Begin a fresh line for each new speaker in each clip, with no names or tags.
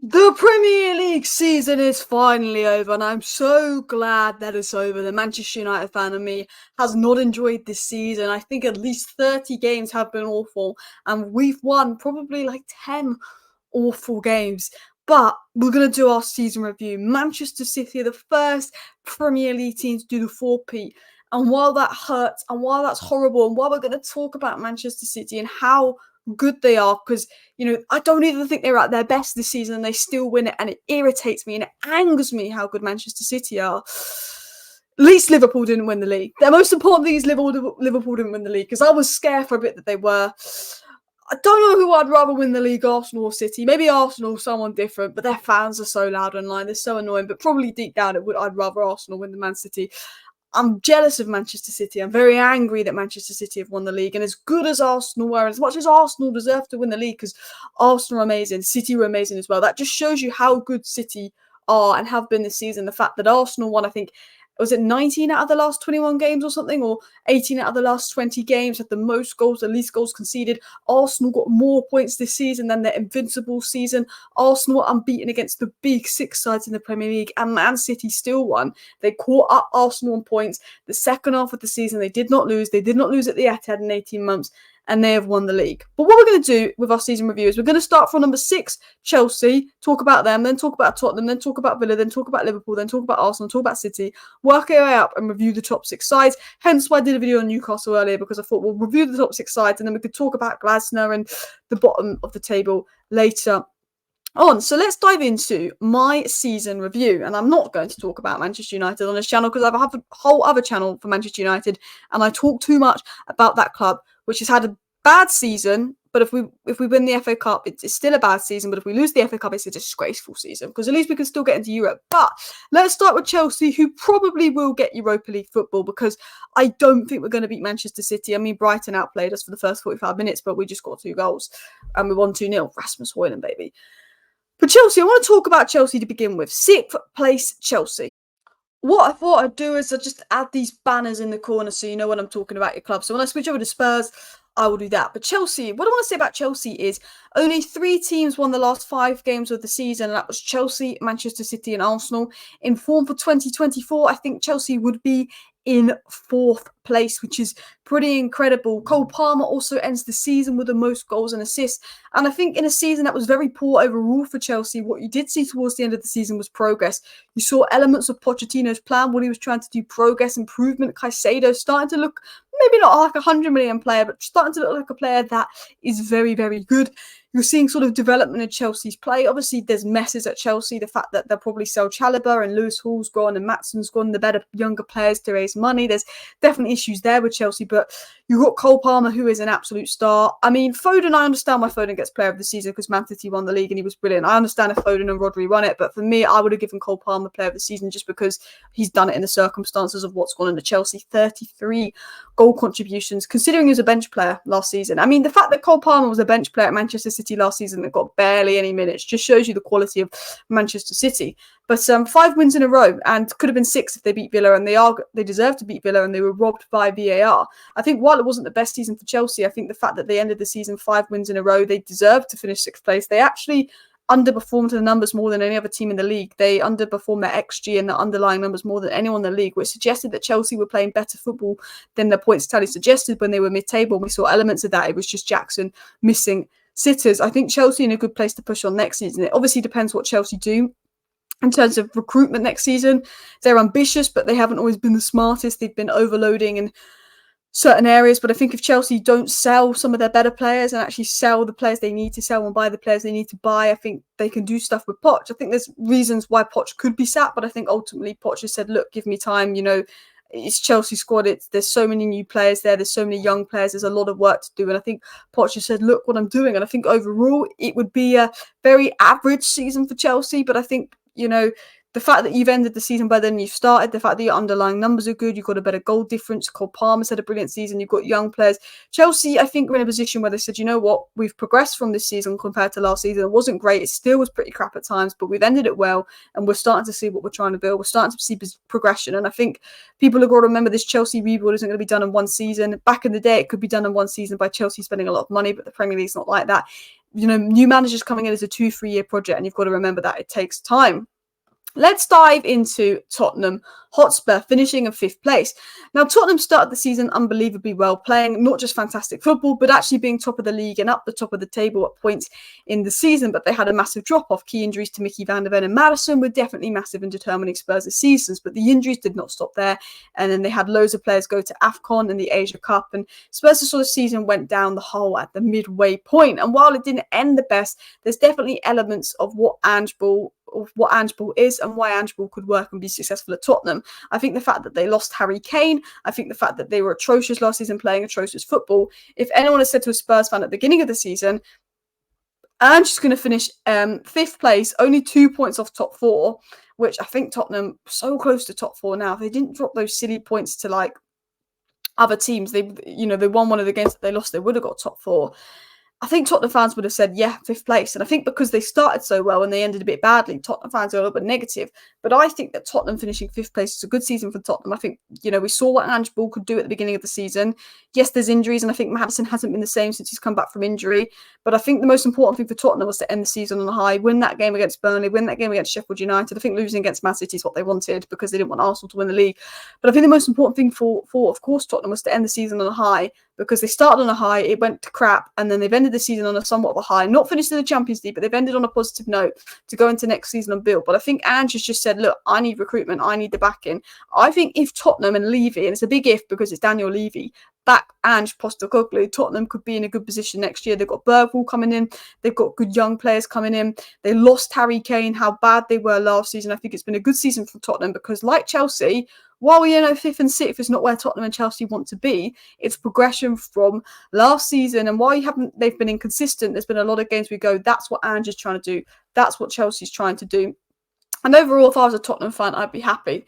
The Premier League season is finally over, and I'm so glad that it's over. The Manchester United fan in me has not enjoyed this season. I think at least 30 games have been awful, and we've won probably like 10 awful games. But we're going to do our season review. Manchester City are the first Premier League team to do the four-peat. And while that hurts, and while that's horrible, and while we're going to talk about Manchester City and how good they are, because I don't even think they're at their best this season and they still win it, and it irritates me and it angers me how good Manchester City are. At least Liverpool didn't win the league. The most important thing is Liverpool didn't win the league, because I was scared for a bit that they were. I don't know who I'd rather win the league, Arsenal or City. Maybe Arsenal, someone different, but their fans are so loud online. They're so annoying, but probably deep down I'd rather Arsenal win than Man City. I'm jealous of Manchester City. I'm very angry that Manchester City have won the league. And as good as Arsenal were, as much as Arsenal deserve to win the league, because Arsenal are amazing, City were amazing as well, that just shows you how good City are and have been this season. The fact that Arsenal won, I think, was it 19 out of the last 21 games or something, or 18 out of the last 20 games, had the most goals, the least goals conceded. Arsenal got more points this season than their invincible season. Arsenal were unbeaten against the big six sides in the Premier League, and Man City still won. They caught up Arsenal on points. The second half of the season, they did not lose. They did not lose at the Etihad in 18 months. And they have won the league. But what we're going to do with our season review is we're going to start from number 6, Chelsea, talk about them, then talk about Tottenham, then talk about Villa, then talk about Liverpool, then talk about Arsenal, talk about City, work our way up and review the top 6 sides. Hence why I did a video on Newcastle earlier, because I thought we'll review the top 6 sides and then we could talk about Glasner and the bottom of the table later on. So let's dive into my season review. And I'm not going to talk about Manchester United on this channel, because I have a whole other channel for Manchester United, and I talk too much about that club, which has had a bad season. But if we win the FA Cup, it's still a bad season. But if we lose the FA Cup, it's a disgraceful season, because at least we can still get into Europe. But let's start with Chelsea, who probably will get Europa League football, because I don't think we're going to beat Manchester City. I mean, Brighton outplayed us for the first 45 minutes, but we just got 2 goals and we won 2-0. Rasmus Højlund, baby. For Chelsea, I want to talk about Chelsea to begin with. 6th place Chelsea. What I thought I'd do is I'd just add these banners in the corner so you know when I'm talking about your club. So when I switch over to Spurs, I will do that. But Chelsea, what I want to say about Chelsea is only 3 teams won the last 5 games of the season, and that was Chelsea, Manchester City and Arsenal. In form for 2024, I think Chelsea would be in 4th place, which is pretty incredible. Cole Palmer also ends the season with the most goals and assists. And I think in a season that was very poor overall for Chelsea, what you did see towards the end of the season was progress. You saw elements of Pochettino's plan, what he was trying to do, progress, improvement. Caicedo starting to look maybe not like a 100 million player, but starting to look like a player that is very, very good. You're seeing sort of development in Chelsea's play. Obviously, there's messes at Chelsea. The fact that they'll probably sell Chalobah and Lewis Hall's gone and Matson's gone, the better younger players to raise money. There's definitely issues there with Chelsea, but you've got Cole Palmer, who is an absolute star. I mean, Foden, I understand why Foden gets player of the season, because Man City won the league and he was brilliant. I understand if Foden and Rodri won it, but for me, I would have given Cole Palmer player of the season just because he's done it in the circumstances of what's gone into Chelsea. 33 goal contributions, considering he was a bench player last season. I mean, the fact that Cole Palmer was a bench player at Manchester City last season that got barely any minutes just shows you the quality of Manchester City. But 5 wins in a row, and could have been 6 if they beat Villa, and they deserve to beat Villa, and they were robbed by VAR. I think while it wasn't the best season for Chelsea, I think the fact that they ended the season 5 wins in a row, they deserved to finish 6th place. They actually underperformed the numbers more than any other team in the league. They underperformed their XG and their underlying numbers more than anyone in the league, which suggested that Chelsea were playing better football than their points tally suggested when they were mid-table. We saw elements of that. It was just Jackson missing sitters. I think Chelsea in a good place to push on next season. It obviously depends what Chelsea do in terms of recruitment next season. They're ambitious, but they haven't always been the smartest. They've been overloading in certain areas, but I think if Chelsea don't sell some of their better players and actually sell the players they need to sell and buy the players they need to buy, I think they can do stuff with Poch. I think there's reasons why Poch could be sacked, but I think ultimately Poch has said, look, give me time, it's Chelsea squad. There's so many new players there. There's so many young players. There's a lot of work to do. And I think Poch has said, look what I'm doing. And I think overall it would be a very average season for Chelsea. But I think, the fact that you've ended the season better than you've started, the fact that your underlying numbers are good, you've got a better goal difference. Cole Palmer's had a brilliant season. You've got young players. Chelsea, I think, are in a position where they said, you know what, we've progressed from this season compared to last season. It wasn't great. It still was pretty crap at times, but we've ended it well, and we're starting to see what we're trying to build. We're starting to see progression, and I think people have got to remember this Chelsea rebuild isn't going to be done in one season. Back in the day, it could be done in one season by Chelsea spending a lot of money, but the Premier League's not like that. new managers coming in as a 2-3 year project, and you've got to remember that it takes time. Let's dive into Tottenham Hotspur, finishing in 5th place. Now, Tottenham started the season unbelievably well, playing not just fantastic football, but actually being top of the league and up the top of the table at points in the season. But they had a massive drop-off. Key injuries to Mickey van der Ven and Maddison were definitely massive in determining Spurs' seasons. But the injuries did not stop there. And then they had loads of players go to AFCON and the Asia Cup. And Spurs' sort of season went down the hole at the midway point. And while it didn't end the best, there's definitely elements of what Ange Ball is and why Ange Ball could work and be successful at Tottenham. I think the fact that they lost Harry Kane, I think the fact that they were atrocious last season playing atrocious football. If anyone had said to a Spurs fan at the beginning of the season, Ange is going to finish 5th place, only 2 points off top 4, which I think Tottenham so close to top 4 now. If they didn't drop those silly points to like other teams, they won one of the games that they lost, they would have got top 4. I think Tottenham fans would have said, yeah, 5th place. And I think because they started so well and they ended a bit badly, Tottenham fans are a little bit negative. But I think that Tottenham finishing 5th place is a good season for Tottenham. I think, we saw what Ange Ball could do at the beginning of the season. Yes, there's injuries, and I think Maddison hasn't been the same since he's come back from injury. But I think the most important thing for Tottenham was to end the season on a high, win that game against Burnley, win that game against Sheffield United. I think losing against Man City is what they wanted because they didn't want Arsenal to win the league. But I think the most important thing for of course, Tottenham was to end the season on a high, because they started on a high, it went to crap, and then they've ended the season on a somewhat of a high. Not finished in the Champions League, but they've ended on a positive note to go into next season and build. But I think Ange has just said, look, I need recruitment, I need the backing. I think if Tottenham and Levy, and it's a big if because it's Daniel Levy, back Ange Postecoglou, Tottenham could be in a good position next year. They've got Bergwall coming in. They've got good young players coming in. They lost Harry Kane, how bad they were last season. I think it's been a good season for Tottenham because, like Chelsea, while we 5th and 6th is not where Tottenham and Chelsea want to be, it's progression from last season. And while they've been inconsistent, there's been a lot of games we go, that's what Ange is trying to do. That's what Chelsea's trying to do. And overall, if I was a Tottenham fan, I'd be happy.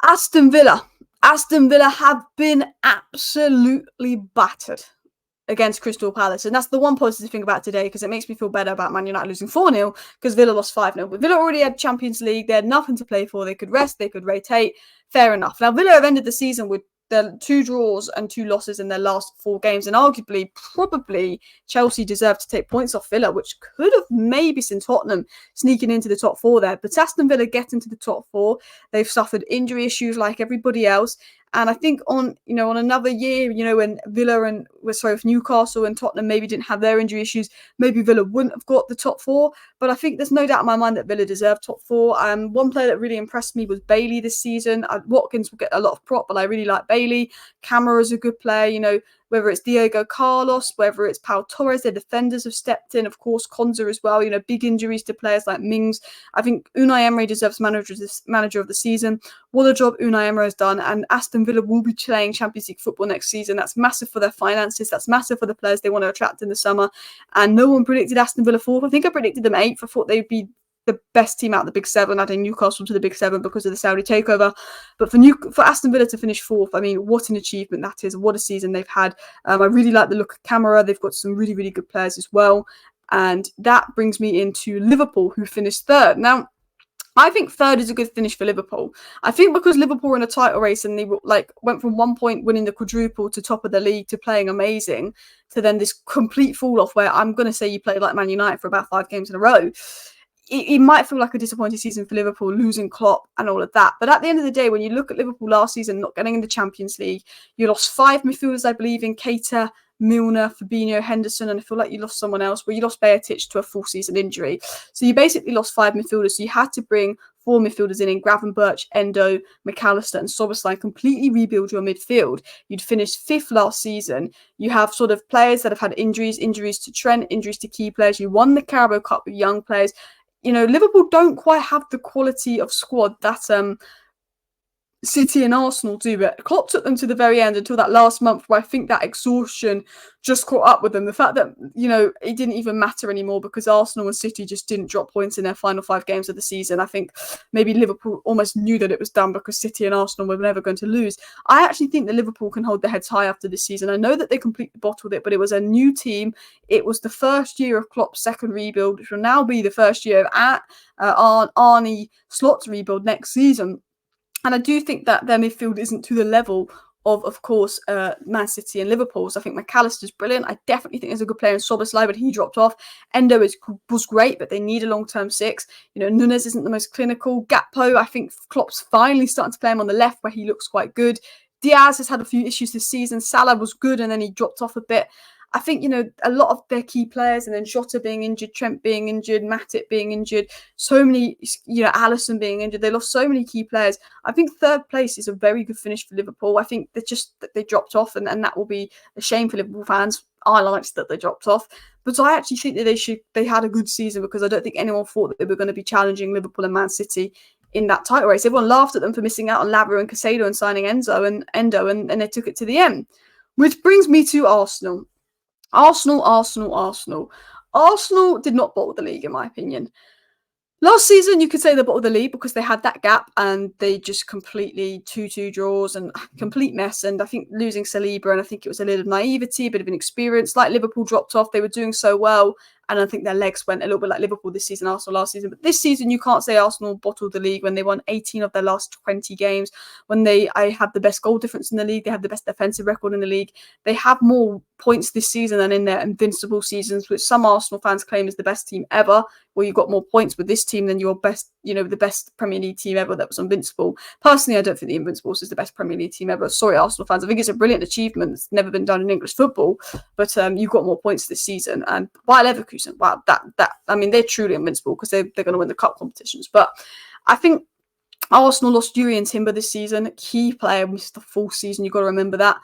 Aston Villa have been absolutely battered against Crystal Palace. And that's the one positive thing about today, because it makes me feel better about Man United losing 4-0 because Villa lost 5-0. But Villa already had Champions League. They had nothing to play for. They could rest. They could rotate. Fair enough. Now, Villa have ended the season with their 2 draws and 2 losses in their last 4 games. And arguably, probably, Chelsea deserved to take points off Villa, which could have maybe seen Tottenham sneaking into the top 4 there. But Aston Villa get into the top 4. They've suffered injury issues like everybody else. And I think on another year, when if Newcastle and Tottenham maybe didn't have their injury issues, maybe Villa wouldn't have got the top 4. But I think there's no doubt in my mind that Villa deserved top 4. One player that really impressed me was Bailey this season. Watkins will get a lot of prop, but I really like Bailey. Camara's a good player, whether it's Diego Carlos, whether it's Pau Torres, their defenders have stepped in. Of course, Konza as well. Big injuries to players like Mings. I think Unai Emery deserves manager of the season. What a job Unai Emery has done. And Aston Villa will be playing Champions League football next season. That's massive for their finances. That's massive for the players they want to attract in the summer. And no one predicted Aston Villa 4th. I think I predicted them 8th. I thought they'd be the best team out of the Big 7, adding Newcastle to the Big 7 because of the Saudi takeover. But for Aston Villa to finish 4th, I mean, what an achievement that is. What a season they've had. I really like the look of Camara. They've got some really, really good players as well. And that brings me into Liverpool, who finished 3rd. Now, I think 3rd is a good finish for Liverpool. I think because Liverpool were in a title race and they went from 1 point winning the quadruple to top of the league to playing amazing to then this complete fall off where I'm going to say you played like Man United for about 5 games in a row. It might feel like a disappointing season for Liverpool, losing Klopp and all of that. But at the end of the day, when you look at Liverpool last season, not getting in the Champions League, you lost 5 midfielders, I believe, in Keita, Milner, Fabinho, Henderson, and I feel like you lost someone else, where you lost Beatic to a full season injury. So you basically lost 5 midfielders. So you had to bring 4 midfielders in Gravenberch, Endo, McAllister, and Soboslai, completely rebuild your midfield. You'd finished 5th last season. You have sort of players that have had injuries to Trent, injuries to key players. You won the Carabao Cup with young players. Liverpool don't quite have the quality of squad that City and Arsenal do, but Klopp took them to the very end until that last month where I think that exhaustion just caught up with them. The fact that, it didn't even matter anymore because Arsenal and City just didn't drop points in their final 5 games of the season. I think maybe Liverpool almost knew that it was done because City and Arsenal were never going to lose. I actually think that Liverpool can hold their heads high after this season. I know that they completely bottled it, but it was a new team. It was the first year of Klopp's second rebuild, which will now be the first year of Arne Slot's rebuild next season. And I do think that their midfield isn't to the level of course, Man City and Liverpool. So I think McAllister's brilliant. I definitely think there's a good player in Szoboszlai, but he dropped off. Endo was great, but they need a long-term six. Nunes isn't the most clinical. Gakpo, I think Klopp's finally starting to play him on the left where he looks quite good. Diaz has had a few issues this season. Salah was good and then he dropped off a bit. I think, a lot of their key players, and then Jota being injured, Trent being injured, Matip being injured, so many, Alisson being injured. They lost so many key players. I think third place is a very good finish for Liverpool. I think they dropped off, and that will be a shame for Liverpool fans. I liked that they dropped off. But I actually think that they had a good season, because I don't think anyone thought that they were going to be challenging Liverpool and Man City in that title race. Everyone laughed at them for missing out on Lavia and Caicedo and signing Endo, and they took it to the end. Which brings me to Arsenal. Arsenal did not bottle the league, in my opinion. Last season, you could say they bottled the league because they had that gap and they just completely 2-2 draws and complete mess. And I think losing Saliba, and I think it was a little naivety, a bit of inexperience. Like Liverpool dropped off, they were doing so well, and I think their legs went a little bit like Liverpool this season, Arsenal last season. But this season, you can't say Arsenal bottled the league when they won 18 of their last 20 games, when I had the best goal difference in the league, they had the best defensive record in the league. They have more points this season than in their invincible seasons, which some Arsenal fans claim is the best team ever. Well, you got more points with this team than your best, the best Premier League team ever that was invincible. Personally, I don't think the Invincibles is the best Premier League team ever. Sorry, Arsenal fans. I think it's a brilliant achievement. It's never been done in English football. But you've got more points this season. And Bayer Leverkusen, wow, they're truly invincible because they're going to win the cup competitions. But I think Arsenal lost Yuri Timber this season. A key player, missed the full season. You've got to remember that.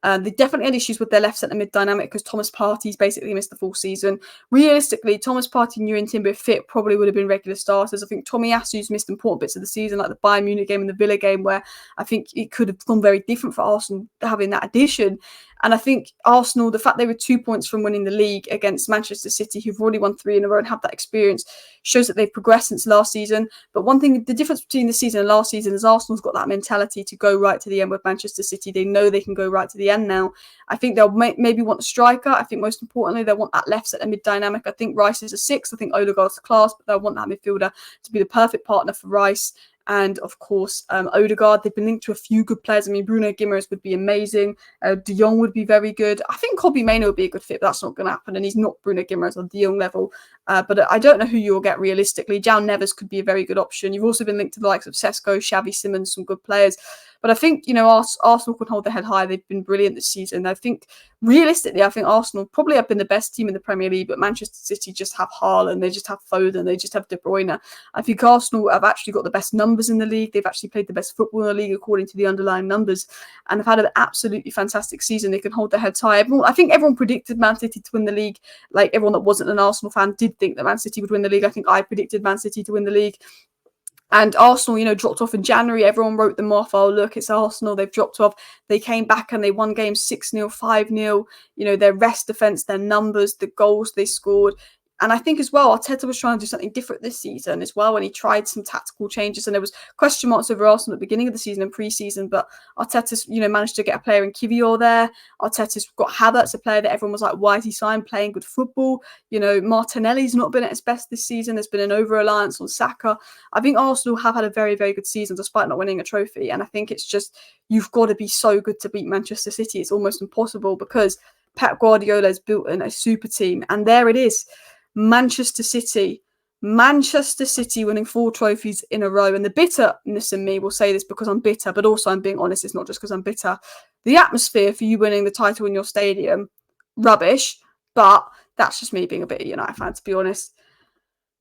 They definitely had issues with their left centre mid dynamic because Thomas Partey's basically missed the full season. Realistically, Thomas Partey and Yuri Timber fit probably would have been regular starters. I think Tomiyasu's missed important bits of the season, like the Bayern Munich game and the Villa game, where I think it could have gone very different for Arsenal having that addition. And I think Arsenal, the fact they were 2 points from winning the league against Manchester City, who've already won 3 in a row and have that experience, shows that they've progressed since last season. But one thing, the difference between this season and last season is Arsenal's got that mentality to go right to the end with Manchester City. They know they can go right to the end now. I think they'll maybe want a striker. I think most importantly, they'll want that left centre mid dynamic. I think Rice is a 6. I think Odegaard's a class, but they'll want that midfielder to be the perfect partner for Rice. And of course, Odegaard, they've been linked to a few good players. I mean, Bruno Guimaraes would be amazing. De Jong would be very good. I think Kobbie Mainoo would be a good fit, but that's not going to happen. And he's not Bruno Guimaraes on De Jong level. But I don't know who you'll get realistically. Jao Neves could be a very good option. You've also been linked to the likes of Sesko, Xavi Simons, some good players. But I think, Arsenal can hold their head high. They've been brilliant this season. I think, realistically, Arsenal probably have been the best team in the Premier League, but Manchester City just have Haaland, they just have Foden, they just have De Bruyne. I think Arsenal have actually got the best numbers in the league. They've actually played the best football in the league according to the underlying numbers, and have had an absolutely fantastic season. They can hold their heads high. I think everyone predicted Man City to win the league. Like, everyone that wasn't an Arsenal fan did think that Man City would win the league. I think I predicted Man City to win the league. And Arsenal, dropped off in January. Everyone wrote them off. Oh, look, it's Arsenal. They've dropped off. They came back and they won games 6-0, 5-0. Their rest defence, their numbers, the goals they scored. And I think as well, Arteta was trying to do something different this season as well when he tried some tactical changes. And there was question marks over Arsenal at the beginning of the season and pre-season, but Arteta's, managed to get a player in Kivior there. Arteta's got Havertz, a player that everyone was like, why is he signed, playing good football? Martinelli's not been at his best this season. There's been an over-reliance on Saka. I think Arsenal have had a very, very good season despite not winning a trophy. And I think it's just, you've got to be so good to beat Manchester City. It's almost impossible because Pep Guardiola has built a super team. And there it is. Manchester City winning 4 trophies in a row. And the bitterness in me will say this because I'm bitter, but also I'm being honest, it's not just because I'm bitter. The atmosphere for you winning the title in your stadium, rubbish, but that's just me being a bit of a United fan, to be honest.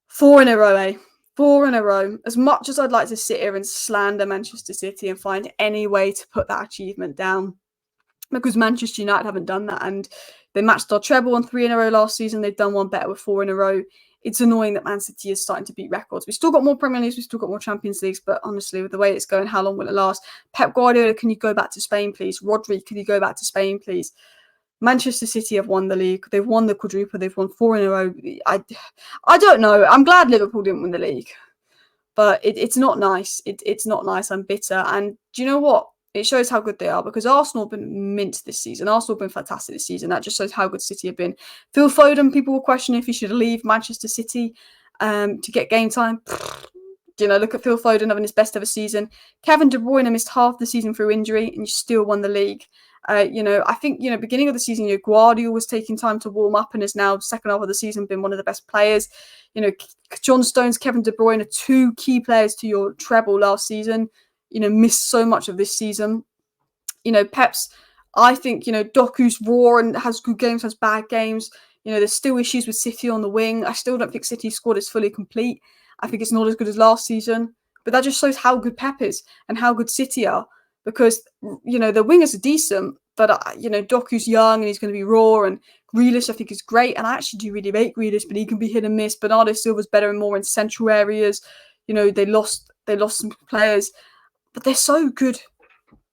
4 in a row, eh? 4 in a row. As much as I'd like to sit here and slander Manchester City and find any way to put that achievement down, because Manchester United haven't done that, and they matched our treble on 3 in a row last season. They've done one better with 4 in a row. It's annoying that Man City is starting to beat records. We've still got more Premier Leagues, we've still got more Champions Leagues, but honestly, with the way it's going, how long will it last? Pep Guardiola, can you go back to Spain, please? Rodri, can you go back to Spain, please? Manchester City have won the league. They've won the quadruple. They've won 4 in a row. I don't know. I'm glad Liverpool didn't win the league, but it's not nice. It's not nice. I'm bitter. And do you know what? It shows how good they are because Arsenal have been mint this season. Arsenal have been fantastic this season. That just shows how good City have been. Phil Foden, people were questioning if he should leave Manchester City to get game time. look at Phil Foden having his best ever season. Kevin De Bruyne missed half the season through injury, and you still won the league. I think, beginning of the season, Guardiola was taking time to warm up and has now, second half of the season, been one of the best players. John Stones, Kevin De Bruyne are two key players to your treble last season, missed so much of this season. Pep's, I think, Doku's raw and has good games, has bad games. There's still issues with City on the wing. I still don't think City's squad is fully complete. I think it's not as good as last season. But that just shows how good Pep is and how good City are. Because, the wingers are decent, but, Doku's young and he's going to be raw. And Grealish, I think, is great. And I actually do really rate Grealish, but he can be hit and miss. Bernardo Silva's better and more in central areas. They lost some players. But they're so good.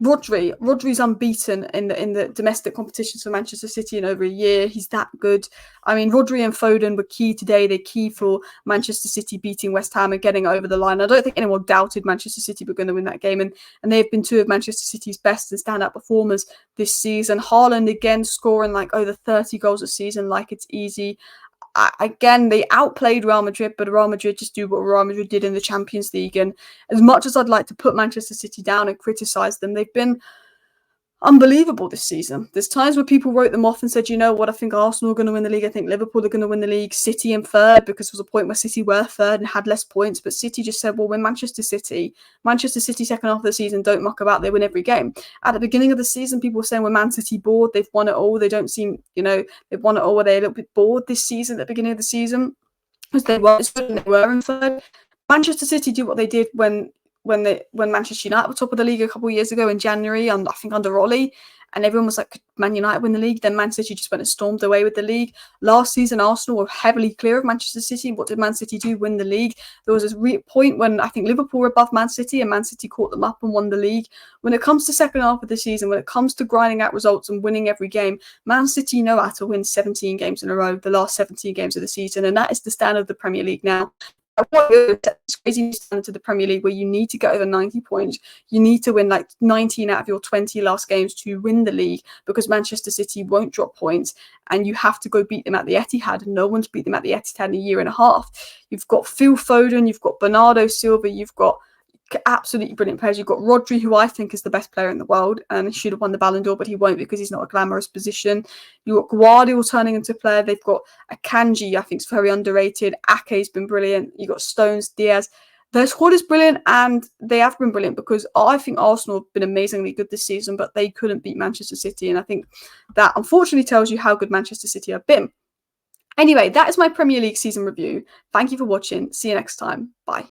Rodri's unbeaten in the domestic competitions for Manchester City in over a year. He's that good. I mean, Rodri and Foden were key today. They're key for Manchester City beating West Ham and getting over the line. I don't think anyone doubted Manchester City were going to win that game, and they've been two of Manchester City's best and standout performers this season. Haaland again scoring like over 30 goals a season like it's easy. Again, they outplayed Real Madrid, but Real Madrid just do what Real Madrid did in the Champions League. And as much as I'd like to put Manchester City down and criticise them, they've been unbelievable this season. There's times where people wrote them off and said, I think Arsenal are going to win the league. I think Liverpool are going to win the league. City in third, because there was a point where City were third and had less points. But City just said, well, when Manchester City second half of the season don't muck about, they win every game. At the beginning of the season, people were saying, when Man City bored, they've won it all. They don't seem, they've won it all. Were they a little bit bored this season at the beginning of the season? Because they were in third. Manchester City do what they did when Manchester United were top of the league a couple of years ago in January, and I think under Ollie, and everyone was like, could Man United win the league? Then Man City just went and stormed away with the league. Last season, Arsenal were heavily clear of Manchester City. What did Man City do? Win the league. There was a point when I think Liverpool were above Man City and Man City caught them up and won the league. When it comes to second half of the season, when it comes to grinding out results and winning every game, Man City know how to win 17 games in a row, the last 17 games of the season, and that is the standard of the Premier League now. It's crazy standard to the Premier League where you need to get over 90 points. You need to win like 19 out of your 20 last games to win the league, because Manchester City won't drop points and you have to go beat them at the Etihad, and no one's beat them at the Etihad in a year and a half. You've got Phil Foden, you've got Bernardo Silva, you've got absolutely brilliant players. You've got Rodri, who I think is the best player in the world and he should have won the Ballon d'Or, but he won't because he's not a glamorous position. You've got Guardiola turning into a player. They've got Akanji, I think is very underrated. Ake's been brilliant. You've got Stones, Diaz. Their squad is brilliant, and they have been brilliant because I think Arsenal have been amazingly good this season, but they couldn't beat Manchester City, and I think that unfortunately tells you how good Manchester City have been. Anyway, that is my Premier League season review. Thank you for watching. See you next time. Bye.